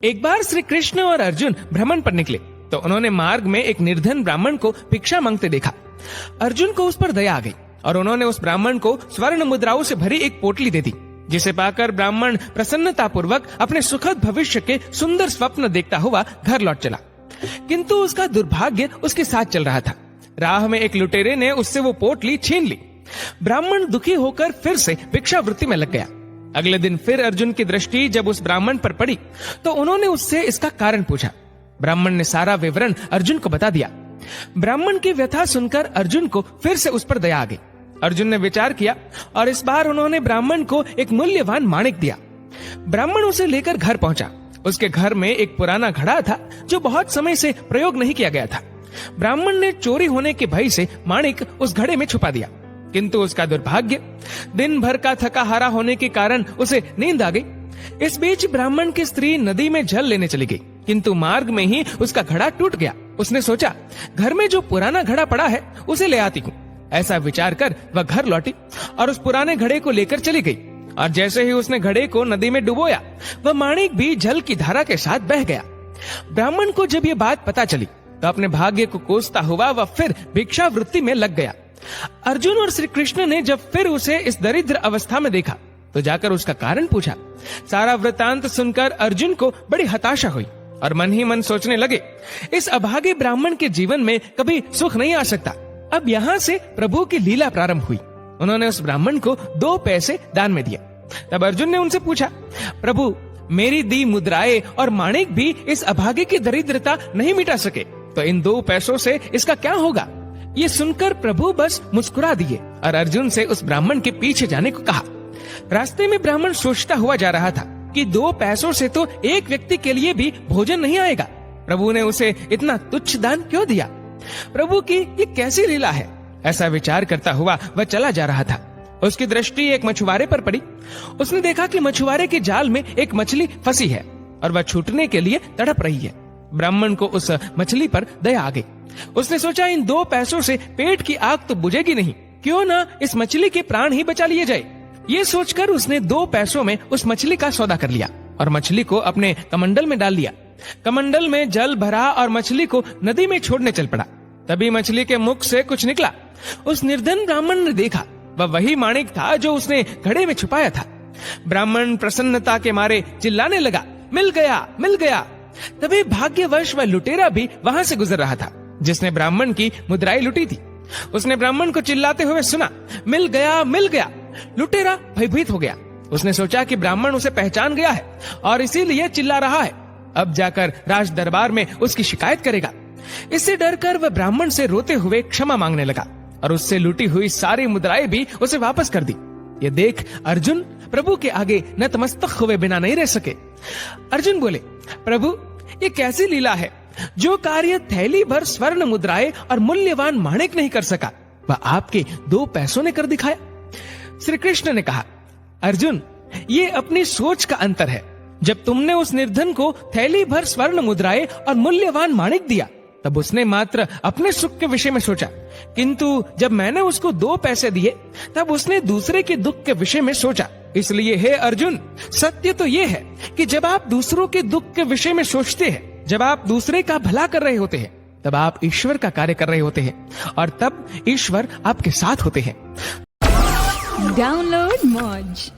एक बार श्री कृष्ण और अर्जुन भ्रमण पर निकले तो उन्होंने मार्ग में एक निर्धन ब्राह्मण को भिक्षा मांगते देखा। अर्जुन को उस पर दया आ गई और उन्होंने उस ब्राह्मण को स्वर्ण मुद्राओं से भरी एक पोटली दे दी, जिसे पाकर ब्राह्मण प्रसन्नता पूर्वक अपने सुखद भविष्य के सुंदर स्वप्न देखता हुआ घर लौट चला। किंतु उसका दुर्भाग्य उसके साथ चल रहा था। राह में एक लुटेरे ने उससे वो पोटली छीन ली। ब्राह्मण दुखी होकर फिर से भिक्षावृत्ति में लग गया। अगले दिन फिर अर्जुन की दृष्टि जब उस ब्राह्मण पर पड़ी तो उन्होंने उससे इसका कारण पूछा। ब्राह्मण ने सारा विवरण अर्जुन को बता दिया। ब्राह्मण की व्यथा सुनकर अर्जुन को फिर से उस पर दया आ गई। अर्जुन ने विचार किया और इस बार उन्होंने ब्राह्मण को एक मूल्यवान माणिक दिया। ब्राह्मण उसे लेकर घर पहुंचा। उसके घर में एक पुराना घड़ा था जो बहुत समय से प्रयोग नहीं किया गया था। ब्राह्मण ने चोरी होने के भय से माणिक उस घड़े में छुपा दिया, किंतु उसका दुर्भाग्य दिन भर का थका हारा होने के कारण उसे नींद आ गई। इस बीच ब्राह्मण की स्त्री नदी में जल लेने चली गई, किंतु मार्ग में ही उसका घड़ा टूट गया। उसने सोचा, घर में जो पुराना घड़ा पड़ा है उसे ले आती हूँ। ऐसा विचार कर वह घर लौटी और उस पुराने घड़े को लेकर चली गई। और जैसे ही उसने घड़े को नदी में डुबोया, वह माणिक भी जल की धारा के साथ बह गया। ब्राह्मण को जब ये बात पता चली तो अपने भाग्य को कोसता हुआ वह फिर भिक्षावृत्ति में लग गया। अर्जुन और श्री कृष्ण ने जब फिर उसे इस दरिद्र अवस्था में देखा तो जाकर उसका कारण पूछा। सारा वृतांत सुनकर अर्जुन को बड़ी हताशा हुई और मन ही मन सोचने लगे, इस अभागे ब्राह्मण के जीवन में कभी सुख नहीं आ सकता। अब यहाँ से प्रभु की लीला प्रारंभ हुई। उन्होंने उस ब्राह्मण को 2 पैसे दान में दिया। तब अर्जुन ने उनसे पूछा, प्रभु, मेरी दी मुद्राएं और माणिक भी इस अभागे की दरिद्रता नहीं मिटा सके, तो इन 2 पैसों से इसका क्या होगा? ये सुनकर प्रभु बस मुस्कुरा दिए और अर्जुन से उस ब्राह्मण के पीछे जाने को कहा। रास्ते में ब्राह्मण सोचता हुआ जा रहा था कि 2 पैसों से तो एक व्यक्ति के लिए भी भोजन नहीं आएगा। प्रभु ने उसे इतना तुच्छ दान क्यों दिया? प्रभु की ये कैसी लीला है? ऐसा विचार करता हुआ वह चला जा रहा था। उसकी दृष्टि एक मछुआरे पर पड़ी। उसने देखा कि मछुआरे के जाल में एक मछली फंसी है और वह छूटने के लिए तड़प रही है। ब्राह्मण को उस मछली पर दया आ गई। उसने सोचा, इन 2 पैसों से पेट की आग तो बुझेगी नहीं, क्यों ना इस मछली के प्राण ही बचा लिए जाए। ये सोचकर उसने 2 पैसों में उस मछली का सौदा कर लिया और मछली को अपने कमंडल में डाल लिया। कमंडल में जल भरा और मछली को नदी में छोड़ने चल पड़ा। तभी मछली के मुख से कुछ निकला। उस निर्धन ब्राह्मण ने देखा, वह वही माणिक था जो उसने घड़े में छुपाया था। ब्राह्मण प्रसन्नता के मारे चिल्लाने लगा, मिल गया, मिल गया। तभी भाग्यवश वह लुटेरा भी वहां से गुजर रहा था जिसने ब्राह्मण की मुद्राएं लुटी थी। उसने ब्राह्मण को चिल्लाते हुए सुना, मिल गया, मिल गया। लुटेरा भयभीत हो गया। उसने सोचा कि ब्राह्मण उसे पहचान गया है और इसीलिए चिल्ला रहा है। अब जाकर राज दरबार में उसकी शिकायत करेगा। इससे डरकर वह ब्राह्मण से रोते हुए क्षमा मांगने लगा और उससे लूटी हुई सारी मुद्राएं भी उसे वापस कर दी। ये देख अर्जुन प्रभु के आगे नतमस्तक हुए बिना नहीं रह सके। अर्जुन बोले, प्रभु, ये कैसी लीला है? जो कार्य थैली भर स्वर्ण मुद्राएं और मूल्यवान माणिक नहीं कर सका, वह आपके 2 पैसों ने कर दिखाया। श्री कृष्ण ने कहा, अर्जुन, ये अपनी सोच का अंतर है। जब तुमने उस निर्धन को थैली भर स्वर्ण मुद्राएं और मूल्यवान माणिक दिया, तब उसने मात्र अपने सुख के विषय में सोचा, किंतु जब मैंने उसको 2 पैसे दिए तब उसने दूसरे के दुख के विषय में सोचा। इसलिए हे अर्जुन, सत्य तो ये है कि जब आप दूसरों के दुख के विषय में सोचते हैं, जब आप दूसरे का भला कर रहे होते हैं, तब आप ईश्वर का कार्य कर रहे होते हैं और तब ईश्वर आपके साथ होते हैं। डाउनलोड मौज।